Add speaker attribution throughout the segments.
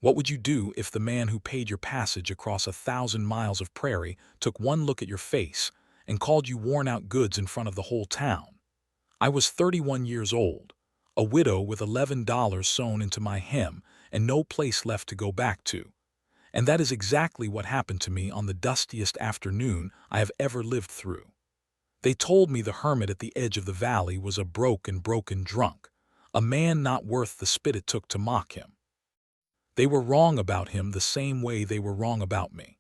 Speaker 1: What would you do if the man who paid your passage across 1,000 miles of prairie took one look at your face and called you worn-out goods in front of the whole town? I was 31 years old, a widow with $11 sewn into my hem and no place left to go back to. And that is exactly what happened to me on the dustiest afternoon I have ever lived through. They told me the hermit at the edge of the valley was a broken drunk, a man not worth the spit it took to mock him. They were wrong about him the same way they were wrong about me.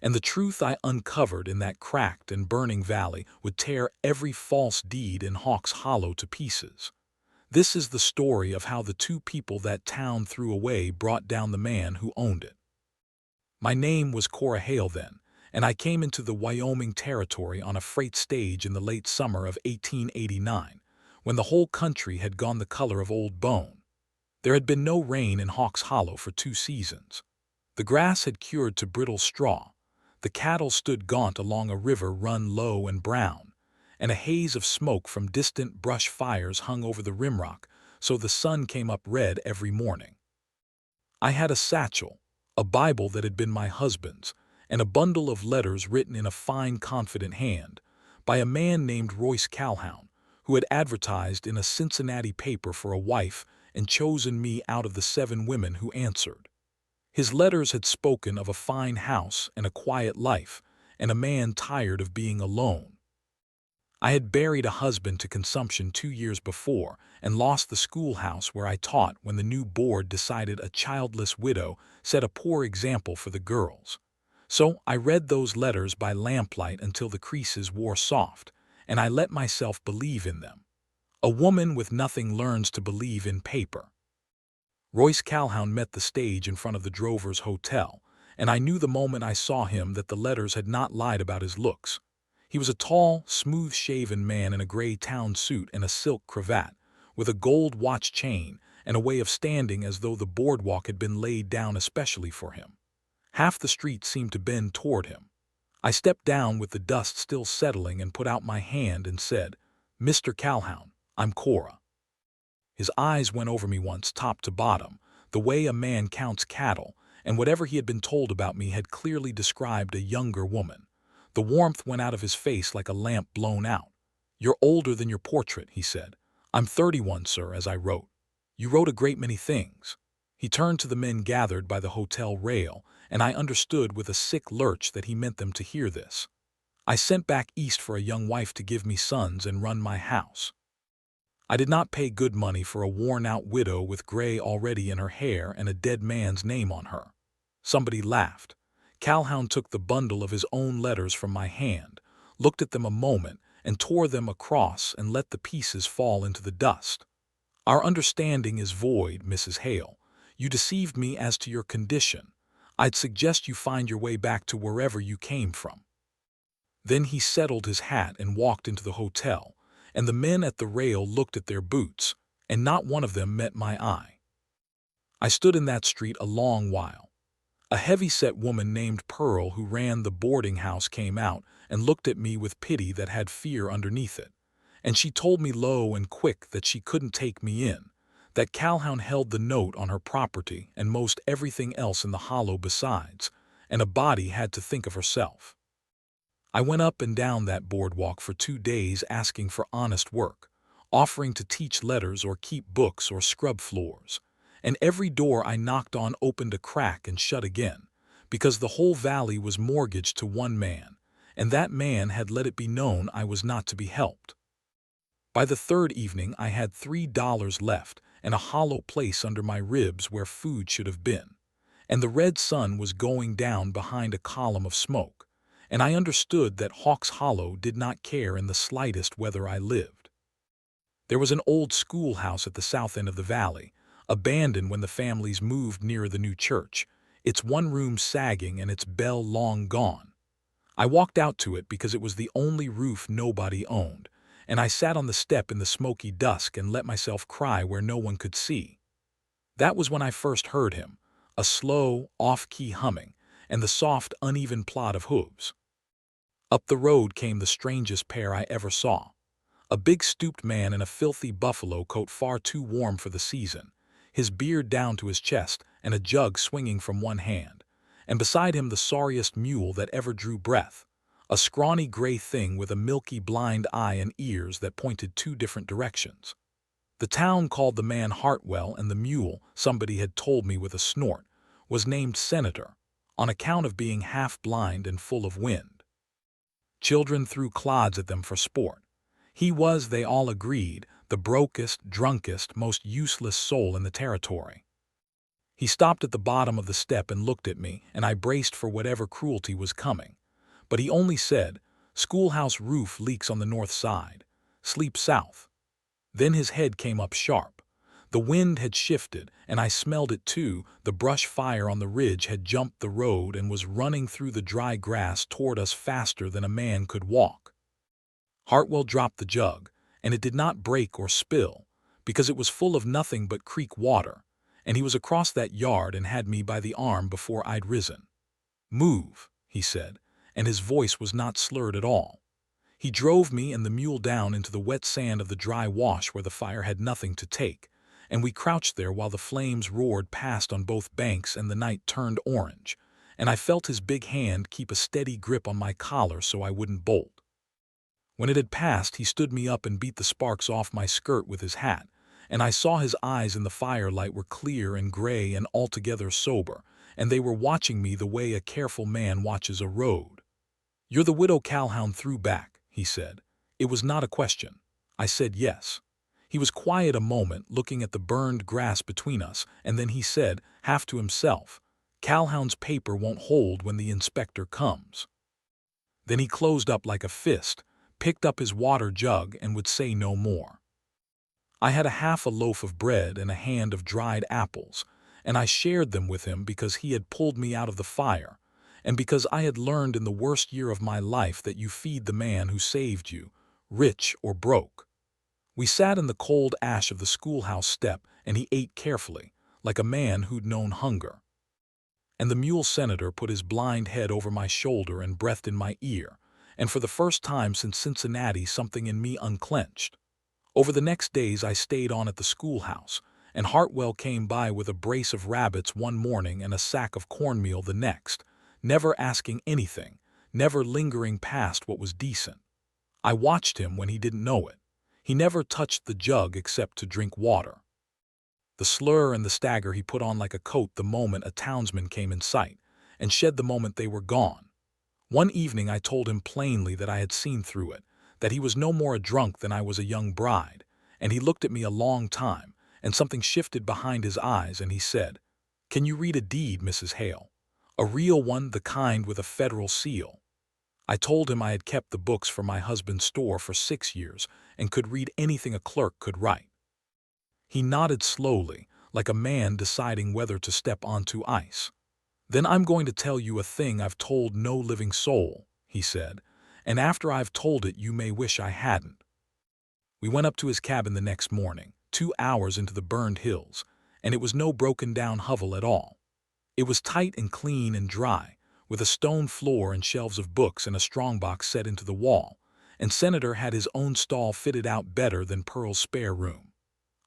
Speaker 1: And the truth I uncovered in that cracked and burning valley would tear every false deed in Hawks Hollow to pieces. This is the story of how the two people that town threw away brought down the man who owned it. My name was Cora Hale then, and I came into the Wyoming Territory on a freight stage in the late summer of 1889, when the whole country had gone the color of old bone. There had been no rain in Hawks Hollow for 2 seasons. The grass had cured to brittle straw. The cattle stood gaunt along a river run low and brown, and a haze of smoke from distant brush fires hung over the rimrock, so the sun came up red every morning. I had a satchel, a Bible that had been my husband's, and a bundle of letters written in a fine, confident hand by a man named Royce Calhoun, who had advertised in a Cincinnati paper for a wife and chosen me out of the 7 women who answered. His letters had spoken of a fine house and a quiet life, and a man tired of being alone. I had buried a husband to consumption 2 years before and lost the schoolhouse where I taught when the new board decided a childless widow set a poor example for the girls. So I read those letters by lamplight until the creases wore soft, and I let myself believe in them. A woman with nothing learns to believe in paper. Royce Calhoun met the stage in front of the Drovers Hotel, and I knew the moment I saw him that the letters had not lied about his looks. He was a tall, smooth-shaven man in a gray town suit and a silk cravat, with a gold watch chain and a way of standing as though the boardwalk had been laid down especially for him. Half the street seemed to bend toward him. I stepped down with the dust still settling and put out my hand and said, "Mr. Calhoun, I'm Cora." His eyes went over me once, top to bottom, the way a man counts cattle, and whatever he had been told about me had clearly described a younger woman. The warmth went out of his face like a lamp blown out. "You're older than your portrait," he said. "I'm 31, sir, as I wrote. You wrote a great many things." He turned to the men gathered by the hotel rail, and I understood with a sick lurch that he meant them to hear this. "I sent back east for a young wife to give me sons and run my house. I did not pay good money for a worn-out widow with gray already in her hair and a dead man's name on her." Somebody laughed. Calhoun took the bundle of his own letters from my hand, looked at them a moment, and tore them across and let the pieces fall into the dust. "Our understanding is void, Mrs. Hale. You deceived me as to your condition. I'd suggest you find your way back to wherever you came from." Then he settled his hat and walked into the hotel, and the men at the rail looked at their boots, and not one of them met my eye. I stood in that street a long while. A heavy-set woman named Pearl who ran the boarding house came out and looked at me with pity that had fear underneath it, and she told me low and quick that she couldn't take me in, that Calhoun held the note on her property and most everything else in the hollow besides, and a body had to think of herself. I went up and down that boardwalk for 2 days asking for honest work, offering to teach letters or keep books or scrub floors, and every door I knocked on opened a crack and shut again, because the whole valley was mortgaged to one man, and that man had let it be known I was not to be helped. By the 3rd evening I had $3 left and a hollow place under my ribs where food should have been, and the red sun was going down behind a column of smoke, and I understood that Hawks Hollow did not care in the slightest whether I lived. There was an old schoolhouse at the south end of the valley, abandoned when the families moved nearer the new church, its one room sagging and its bell long gone. I walked out to it because it was the only roof nobody owned, and I sat on the step in the smoky dusk and let myself cry where no one could see. That was when I first heard him, a slow, off-key humming, and the soft, uneven plod of hooves. Up the road came the strangest pair I ever saw. A big stooped man in a filthy buffalo coat far too warm for the season. his beard down to his chest and a jug swinging from one hand, and beside him the sorriest mule that ever drew breath, a scrawny gray thing with a milky blind eye and ears that pointed two different directions. The town called the man Hartwell, and the mule, somebody had told me with a snort, was named Senator, on account of being half-blind and full of wind. Children threw clods at them for sport. He was, they all agreed, the brokest, drunkest, most useless soul in the territory. He stopped at the bottom of the step and looked at me, and I braced for whatever cruelty was coming. But he only said, "Schoolhouse roof leaks on the north side. Sleep south." Then his head came up sharp. The wind had shifted, and I smelled it too. The brush fire on the ridge had jumped the road and was running through the dry grass toward us faster than a man could walk. Hartwell dropped the jug, and it did not break or spill, because it was full of nothing but creek water, and he was across that yard and had me by the arm before I'd risen. "Move," he said, and his voice was not slurred at all. He drove me and the mule down into the wet sand of the dry wash where the fire had nothing to take, and we crouched there while the flames roared past on both banks and the night turned orange, and I felt his big hand keep a steady grip on my collar so I wouldn't bolt. When it had passed, he stood me up and beat the sparks off my skirt with his hat, and I saw his eyes in the firelight were clear and gray and altogether sober, and they were watching me the way a careful man watches a road. "You're the widow Calhoun threw back," he said. It was not a question. I said yes. He was quiet a moment, looking at the burned grass between us, and then he said, half to himself, "Calhoun's paper won't hold when the inspector comes." Then he closed up like a fist, picked up his water jug, and would say no more. I had half a loaf of bread and a hand of dried apples, and I shared them with him because he had pulled me out of the fire, and because I had learned in the worst year of my life that you feed the man who saved you, rich or broke. We sat in the cold ash of the schoolhouse step, and he ate carefully, like a man who'd known hunger. And the mule senator put his blind head over my shoulder and breathed in my ear, and for the first time since Cincinnati something in me unclenched. Over the next days I stayed on at the schoolhouse, and Hartwell came by with a brace of rabbits one morning and a sack of cornmeal the next, never asking anything, never lingering past what was decent. I watched him when he didn't know it. He never touched the jug except to drink water. The slur and the stagger he put on like a coat the moment a townsman came in sight, and shed the moment they were gone. One evening I told him plainly that I had seen through it, that he was no more a drunk than I was a young bride, and he looked at me a long time, and something shifted behind his eyes, and he said, "Can you read a deed, Mrs. Hale? A real one, the kind with a federal seal?" I told him I had kept the books for my husband's store for 6 years and could read anything a clerk could write. He nodded slowly, like a man deciding whether to step onto ice. "Then I'm going to tell you a thing I've told no living soul," he said, "and after I've told it you may wish I hadn't." We went up to his cabin the next morning, 2 hours into the burned hills, and it was no broken-down hovel at all. It was tight and clean and dry, with a stone floor and shelves of books and a strongbox set into the wall, and Senator had his own stall fitted out better than Pearl's spare room.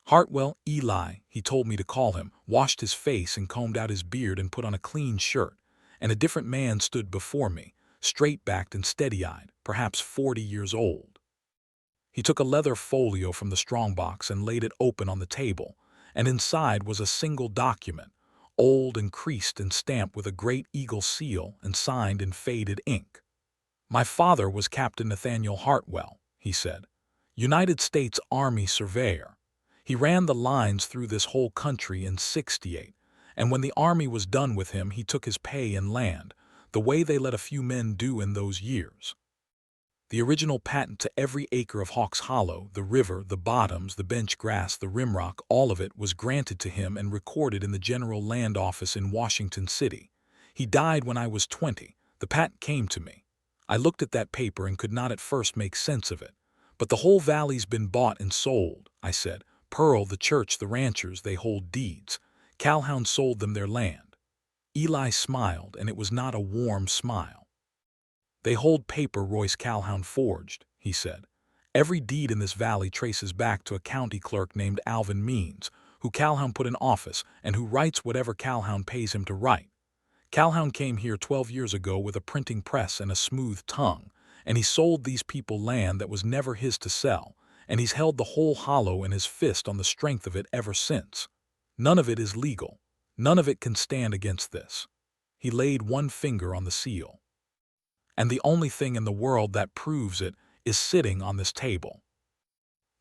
Speaker 1: Hartwell, Eli, he told me to call him, washed his face and combed out his beard and put on a clean shirt, and a different man stood before me, straight-backed and steady-eyed, perhaps 40 years old. He took a leather folio from the strongbox and laid it open on the table, and inside was a single document, old and creased and stamped with a great eagle seal and signed in faded ink. "My father was Captain Nathaniel Hartwell," he said, "United States Army surveyor. He ran the lines through this whole country in '68, and when the Army was done with him he took his pay in land, the way they let a few men do in those years. The original patent to every acre of Hawks Hollow, the river, the bottoms, the bench grass, the rimrock, all of it was granted to him and recorded in the General Land Office in Washington City. He died when I was 20. The patent came to me. I looked at that paper and could not at first make sense of it. But the whole valley's been bought and sold," I said. "Pearl, the church, the ranchers, they hold deeds. Calhoun sold them their land." Eli smiled, and it was not a warm smile. "They hold paper Royce Calhoun forged," he said. "Every deed in this valley traces back to a county clerk named Alvin Means, who Calhoun put in office and who writes whatever Calhoun pays him to write. Calhoun came here 12 years ago with a printing press and a smooth tongue, and he sold these people land that was never his to sell, and he's held the whole hollow in his fist on the strength of it ever since. None of it is legal. None of it can stand against this. He laid one finger on the seal. And the only thing in the world that proves it is sitting on this table.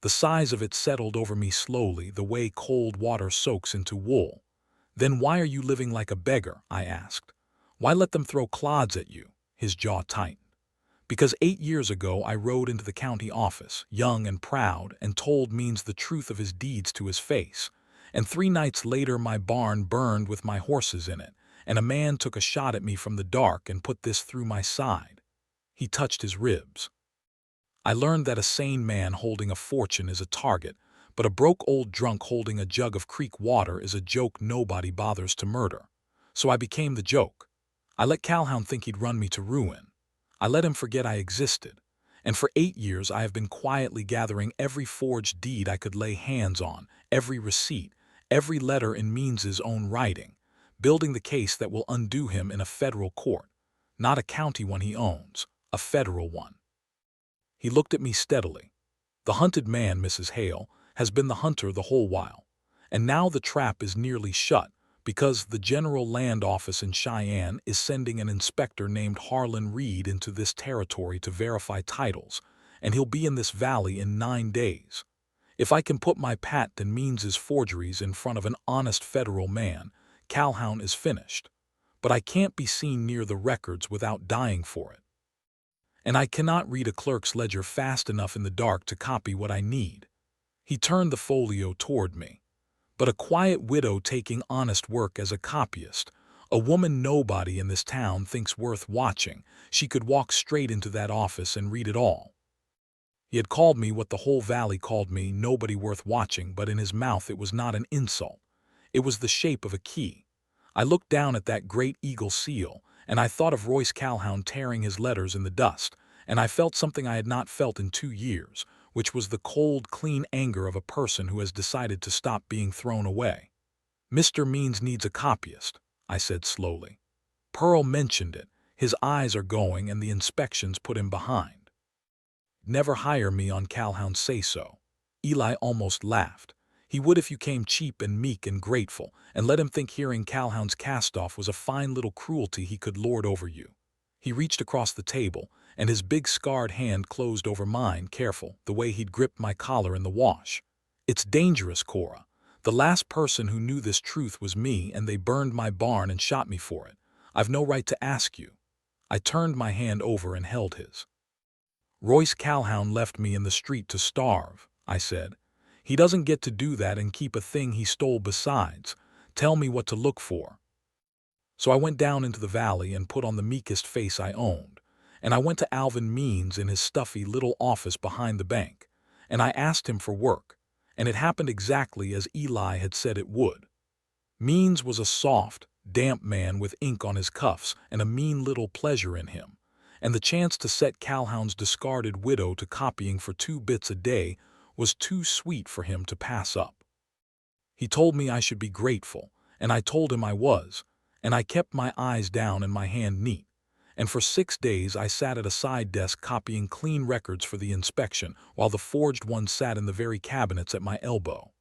Speaker 1: The size of it settled over me slowly, the way cold water soaks into wool. Then why are you living like a beggar? I asked. Why let them throw clods at you? His jaw tightened. Because 8 years ago I rode into the county office, young and proud, and told Means the truth of his deeds to his face. And 3 nights later my barn burned with my horses in it, and a man took a shot at me from the dark and put this through my side. He touched his ribs. I learned that a sane man holding a fortune is a target, but a broke old drunk holding a jug of creek water is a joke nobody bothers to murder. So I became the joke. I let Calhoun think he'd run me to ruin. I let him forget I existed. And for 8 years I have been quietly gathering every forged deed I could lay hands on, every receipt, every letter in Means's own writing, building the case that will undo him in a federal court. Not a county one he owns, a federal one. He looked at me steadily. The hunted man, Mrs. Hale, has been the hunter the whole while. And now the trap is nearly shut because the General Land Office in Cheyenne is sending an inspector named Harlan Reed into this territory to verify titles, and he'll be in this valley in 9 days. If I can put my patent and Means's forgeries in front of an honest federal man, Calhoun is finished. But I can't be seen near the records without dying for it. And I cannot read a clerk's ledger fast enough in the dark to copy what I need. He turned the folio toward me. But a quiet widow taking honest work as a copyist, a woman nobody in this town thinks worth watching, she could walk straight into that office and read it all. He had called me what the whole valley called me, nobody worth watching, but in his mouth it was not an insult. It was the shape of a key. I looked down at that great eagle seal, and I thought of Royce Calhoun tearing his letters in the dust, and I felt something I had not felt in 2 years, which was the cold, clean anger of a person who has decided to stop being thrown away. Mr. Means needs a copyist, I said slowly. Pearl mentioned it. His eyes are going, and the inspections put him behind. Never hire me on Calhoun's say-so. Eli almost laughed. He would if you came cheap and meek and grateful, and let him think hearing Calhoun's cast-off was a fine little cruelty he could lord over you. He reached across the table, and his big scarred hand closed over mine, careful, the way he'd gripped my collar in the wash. It's dangerous, Cora. The last person who knew this truth was me, and they burned my barn and shot me for it. I've no right to ask you. I turned my hand over and held his. Royce Calhoun left me in the street to starve, I said. He doesn't get to do that and keep a thing he stole besides. Tell me what to look for. So I went down into the valley and put on the meekest face I owned. And I went to Alvin Means in his stuffy little office behind the bank. And I asked him for work. And it happened exactly as Eli had said it would. Means was a soft, damp man with ink on his cuffs and a mean little pleasure in him. And the chance to set Calhoun's discarded widow to copying for 2 bits a day was too sweet for him to pass up. He told me I should be grateful, and I told him I was, and I kept my eyes down and my hand neat. And for 6 days I sat at a side desk copying clean records for the inspection, while the forged ones sat in the very cabinets at my elbow.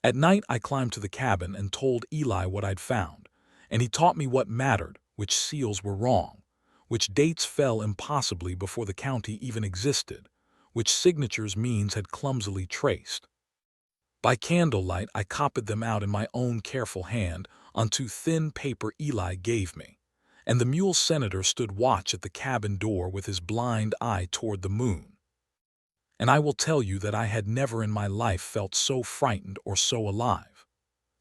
Speaker 1: At night I climbed to the cabin and told Eli what I'd found, and he taught me what mattered, which seals were wrong, which dates fell impossibly before the county even existed, which signatures Means had clumsily traced. By candlelight I copied them out in my own careful hand onto thin paper Eli gave me, and the mule senator stood watch at the cabin door with his blind eye toward the moon. And I will tell you that I had never in my life felt so frightened or so alive.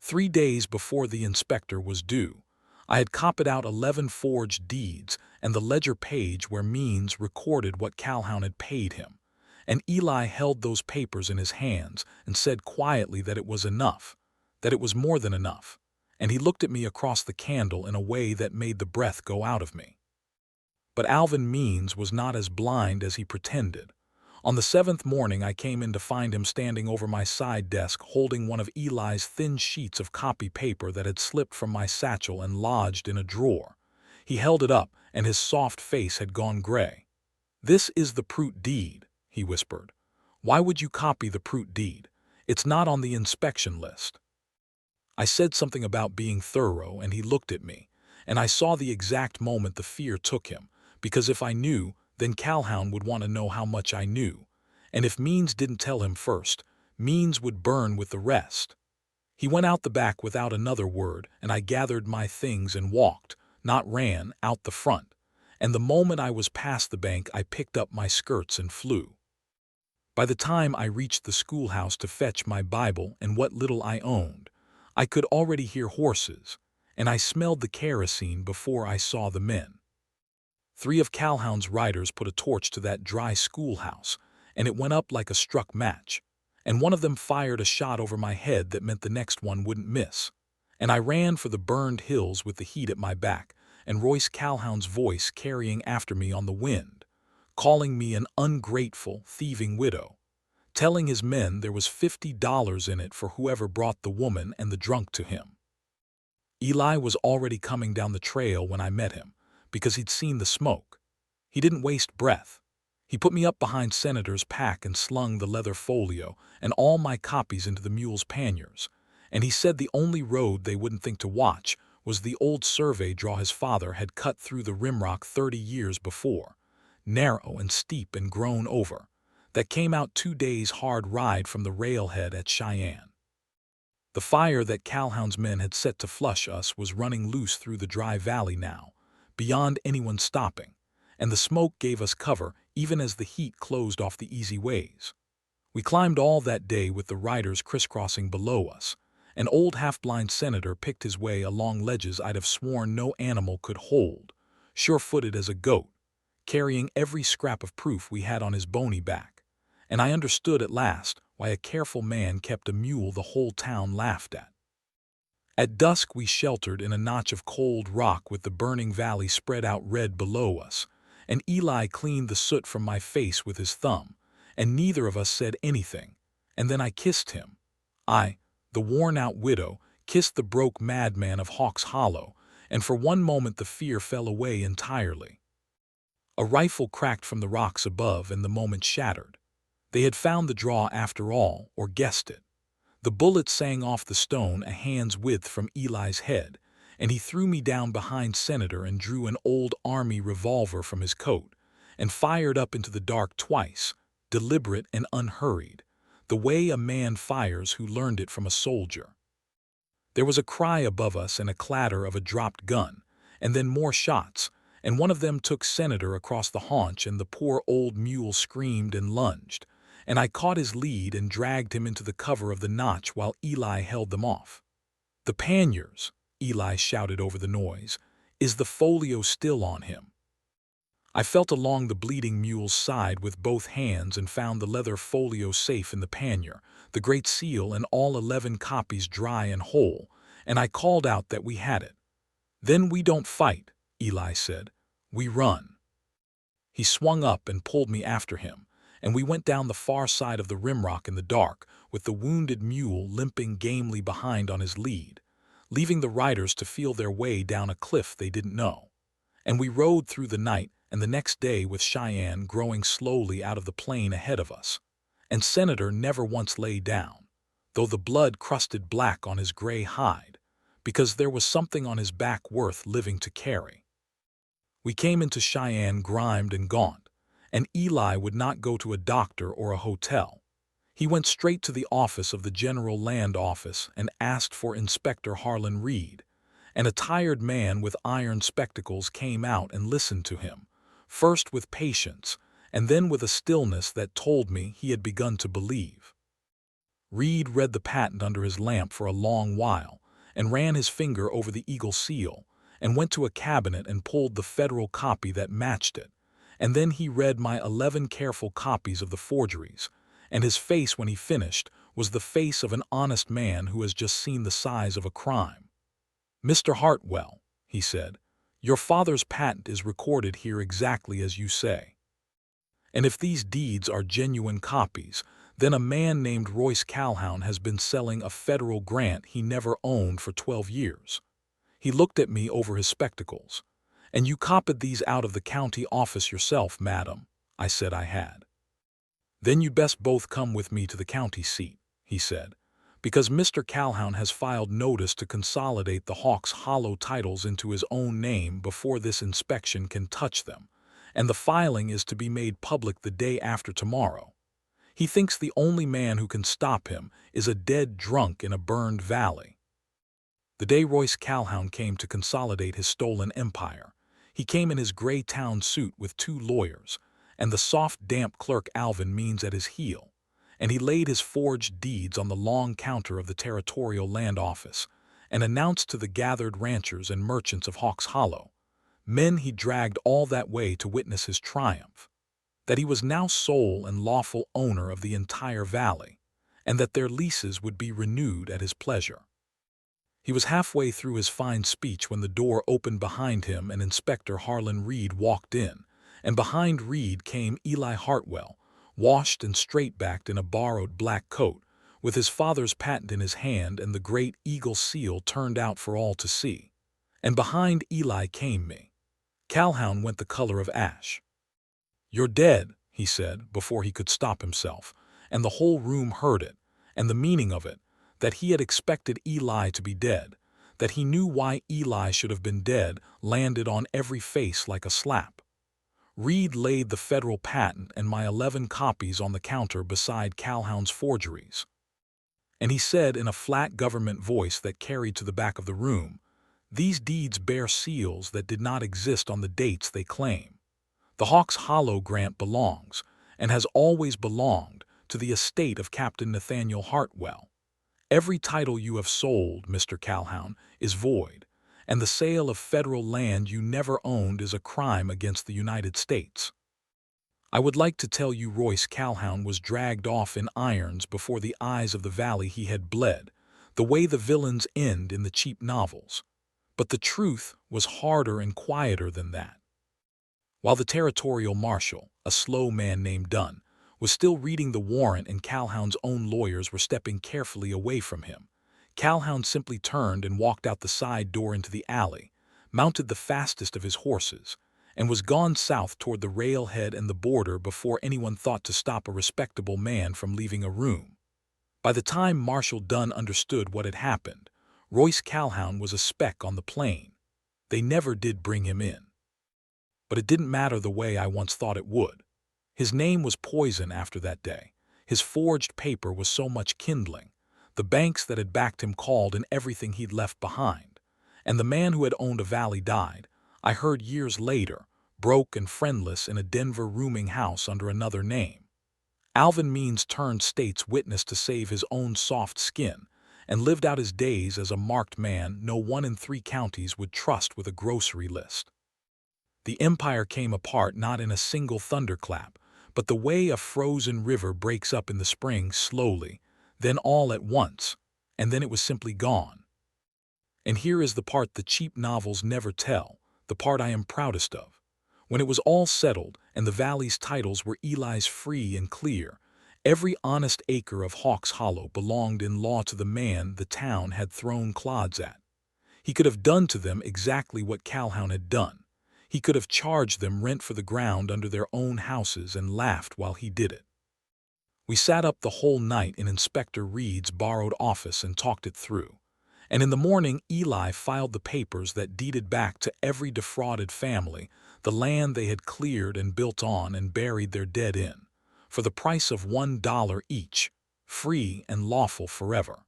Speaker 1: 3 days before the inspector was due, I had copied out 11 forged deeds and the ledger page where Means recorded what Calhoun had paid him, and Eli held those papers in his hands and said quietly that it was enough, that it was more than enough, and he looked at me across the candle in a way that made the breath go out of me. But Alvin Means was not as blind as he pretended. On the seventh morning, I came in to find him standing over my side desk holding one of Eli's thin sheets of copy paper that had slipped from my satchel and lodged in a drawer. He held it up, and his soft face had gone gray. "This is the proof deed," he whispered. "Why would you copy the proof deed? It's not on the inspection list." I said something about being thorough, and he looked at me, and I saw the exact moment the fear took him, because if I knew, then Calhoun would want to know how much I knew, and if Means didn't tell him first, Means would burn with the rest. He went out the back without another word, and I gathered my things and walked, not ran, out the front, and the moment I was past the bank I picked up my skirts and flew. By the time I reached the schoolhouse to fetch my Bible and what little I owned, I could already hear horses, and I smelled the kerosene before I saw the men. 3 of Calhoun's riders put a torch to that dry schoolhouse, and it went up like a struck match, and one of them fired a shot over my head that meant the next one wouldn't miss, and I ran for the burned hills with the heat at my back, and Royce Calhoun's voice carrying after me on the wind, calling me an ungrateful, thieving widow, telling his men there was $50 in it for whoever brought the woman and the drunk to him. Eli was already coming down the trail when I met him, because he'd seen the smoke. He didn't waste breath. He put me up behind Senator's pack and slung the leather folio and all my copies into the mule's panniers, and he said the only road they wouldn't think to watch was the old survey draw his father had cut through the rimrock 30 years before, narrow and steep and grown over, that came out 2 days' hard ride from the railhead at Cheyenne. The fire that Calhoun's men had set to flush us was running loose through the dry valley now, beyond anyone stopping, and the smoke gave us cover even as the heat closed off the easy ways. We climbed all that day with the riders crisscrossing below us. An old half-blind senator picked his way along ledges I'd have sworn no animal could hold, sure-footed as a goat, carrying every scrap of proof we had on his bony back. And I understood at last why a careful man kept a mule the whole town laughed at. At dusk we sheltered in a notch of cold rock with the burning valley spread out red below us, and Eli cleaned the soot from my face with his thumb, and neither of us said anything, and then I kissed him. I, the worn-out widow, kissed the broke madman of Hawk's Hollow, and for one moment the fear fell away entirely. A rifle cracked from the rocks above, and the moment shattered. They had found the draw after all, or guessed it. The bullet sang off the stone a hand's width from Eli's head, and he threw me down behind Senator and drew an old army revolver from his coat, and fired up into the dark twice, deliberate and unhurried, the way a man fires who learned it from a soldier. There was a cry above us and a clatter of a dropped gun, and then more shots, and one of them took Senator across the haunch, and the poor old mule screamed and lunged, and I caught his lead and dragged him into the cover of the notch while Eli held them off. "The panniers," Eli shouted over the noise. "Is the folio still on him?" I felt along the bleeding mule's side with both hands and found the leather folio safe in the pannier, the great seal and all 11 copies dry and whole, and I called out that we had it. "Then we don't fight," Eli said. "We run." He swung up and pulled me after him, and we went down the far side of the rimrock in the dark, with the wounded mule limping gamely behind on his lead, leaving the riders to feel their way down a cliff they didn't know. And we rode through the night and the next day with Cheyenne growing slowly out of the plain ahead of us. And Senator never once lay down, though the blood crusted black on his gray hide, because there was something on his back worth living to carry. We came into Cheyenne grimed and gaunt, and Eli would not go to a doctor or a hotel. He went straight to the office of the General Land Office and asked for Inspector Harlan Reed, and a tired man with iron spectacles came out and listened to him, first with patience, and then with a stillness that told me he had begun to believe. Reed read the patent under his lamp for a long while, and ran his finger over the eagle seal, and went to a cabinet and pulled the federal copy that matched it, and then he read my 11 careful copies of the forgeries, and his face when he finished was the face of an honest man who has just seen the size of a crime. "Mr. Hartwell," he said, "your father's patent is recorded here exactly as you say." And if these deeds are genuine copies, then a man named Royce Calhoun has been selling a federal grant he never owned for 12 years. He looked at me over his spectacles. And you copied these out of the county office yourself, madam, I said I had. Then you'd best both come with me to the county seat, he said, because Mr. Calhoun has filed notice to consolidate the Hawks Hollow titles into his own name before this inspection can touch them, and the filing is to be made public the day after tomorrow. He thinks the only man who can stop him is a dead drunk in a burned valley. The day Royce Calhoun came to consolidate his stolen empire, he came in his gray town suit with 2 lawyers, and the soft, damp clerk Alvin Means at his heel, and he laid his forged deeds on the long counter of the Territorial Land Office and announced to the gathered ranchers and merchants of Hawks Hollow, men he dragged all that way to witness his triumph, that he was now sole and lawful owner of the entire valley, and that their leases would be renewed at his pleasure. He was halfway through his fine speech when the door opened behind him and Inspector Harlan Reed walked in, and behind Reed came Eli Hartwell, washed and straight-backed in a borrowed black coat, with his father's patent in his hand and the great eagle seal turned out for all to see. And behind Eli came me. Calhoun went the color of ash. "You're dead," he said, before he could stop himself, and the whole room heard it, and the meaning of it, that he had expected Eli to be dead, that he knew why Eli should have been dead, landed on every face like a slap. Reed laid the federal patent and my 11 copies on the counter beside Calhoun's forgeries. And he said in a flat government voice that carried to the back of the room, "These deeds bear seals that did not exist on the dates they claim. The Hawks Hollow grant belongs, and has always belonged, to the estate of Captain Nathaniel Hartwell. Every title you have sold, Mr. Calhoun, is void, and the sale of federal land you never owned is a crime against the United States." I would like to tell you Royce Calhoun was dragged off in irons before the eyes of the valley he had bled, the way the villains end in the cheap novels. But the truth was harder and quieter than that. While the territorial marshal, a slow man named Dunn, was still reading the warrant and Calhoun's own lawyers were stepping carefully away from him, Calhoun simply turned and walked out the side door into the alley, mounted the fastest of his horses, and was gone south toward the railhead and the border before anyone thought to stop a respectable man from leaving a room. By the time Marshal Dunn understood what had happened, Royce Calhoun was a speck on the plain. They never did bring him in. But it didn't matter the way I once thought it would. His name was poison after that day. His forged paper was so much kindling. The banks that had backed him called and everything he'd left behind. And the man who had owned a valley died, I heard years later, broke and friendless in a Denver rooming house under another name. Alvin Means turned state's witness to save his own soft skin, and lived out his days as a marked man no 1 in 3 counties would trust with a grocery list. The empire came apart not in a single thunderclap, but the way a frozen river breaks up in the spring slowly, then all at once, and then it was simply gone. And here is the part the cheap novels never tell, the part I am proudest of. When it was all settled and the valley's titles were Eli's free and clear, every honest acre of Hawks Hollow belonged in law to the man the town had thrown clods at. He could have done to them exactly what Calhoun had done. He could have charged them rent for the ground under their own houses and laughed while he did it. We sat up the whole night in Inspector Reed's borrowed office and talked it through. And in the morning Eli filed the papers that deeded back to every defrauded family the land they had cleared and built on and buried their dead in, for the price of $1 each, free and lawful forever.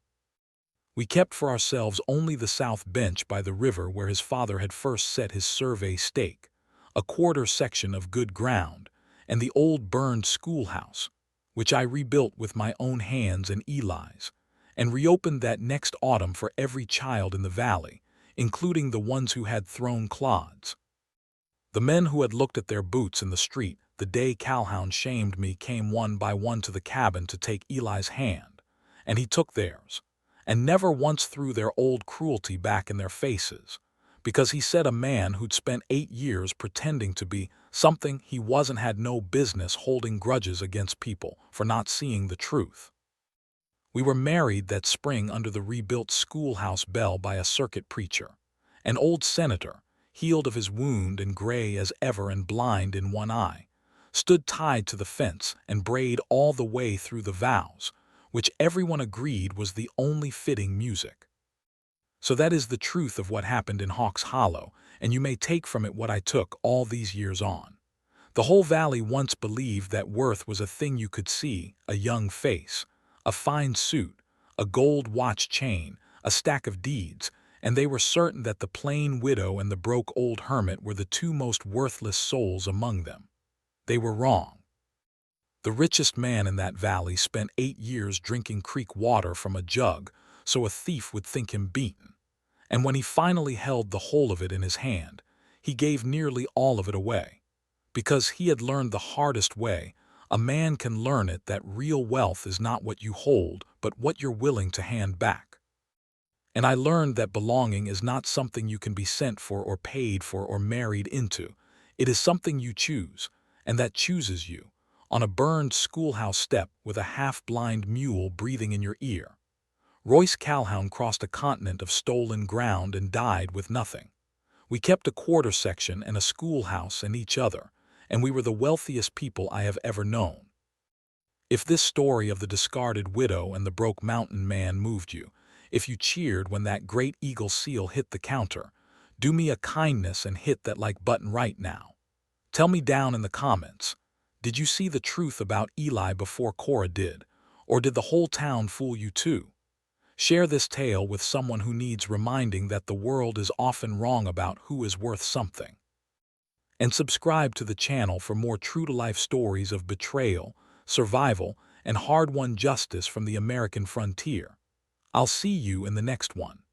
Speaker 1: We kept for ourselves only the south bench by the river where his father had first set his survey stake, a quarter section of good ground, and the old burned schoolhouse, which I rebuilt with my own hands and Eli's, and reopened that next autumn for every child in the valley, including the ones who had thrown clods. The men who had looked at their boots in the street the day Calhoun shamed me came one by one to the cabin to take Eli's hand, and he took theirs, and never once threw their old cruelty back in their faces, because he said a man who'd spent 8 years pretending to be something he wasn't had no business holding grudges against people for not seeing the truth. We were married that spring under the rebuilt schoolhouse bell by a circuit preacher. An old senator, healed of his wound and gray as ever and blind in one eye, stood tied to the fence and brayed all the way through the vows, which everyone agreed was the only fitting music. So that is the truth of what happened in Hawks Hollow, and you may take from it what I took all these years on. The whole valley once believed that worth was a thing you could see, a young face, a fine suit, a gold watch chain, a stack of deeds, and they were certain that the plain widow and the broke old hermit were the two most worthless souls among them. They were wrong. The richest man in that valley spent 8 years drinking creek water from a jug so a thief would think him beaten. And when he finally held the whole of it in his hand, he gave nearly all of it away. Because he had learned the hardest way, a man can learn it that real wealth is not what you hold, but what you're willing to hand back. And I learned that belonging is not something you can be sent for or paid for or married into. It is something you choose, and that chooses you, on a burned schoolhouse step with a half-blind mule breathing in your ear. Royce Calhoun crossed a continent of stolen ground and died with nothing. We kept a quarter section and a schoolhouse and each other, and we were the wealthiest people I have ever known. If this story of the discarded widow and the broke mountain man moved you, if you cheered when that great eagle seal hit the counter, do me a kindness and hit that like button right now. Tell me down in the comments, did you see the truth about Eli before Cora did, or did the whole town fool you too? Share this tale with someone who needs reminding that the world is often wrong about who is worth something. And subscribe to the channel for more true-to-life stories of betrayal, survival, and hard-won justice from the American frontier. I'll see you in the next one.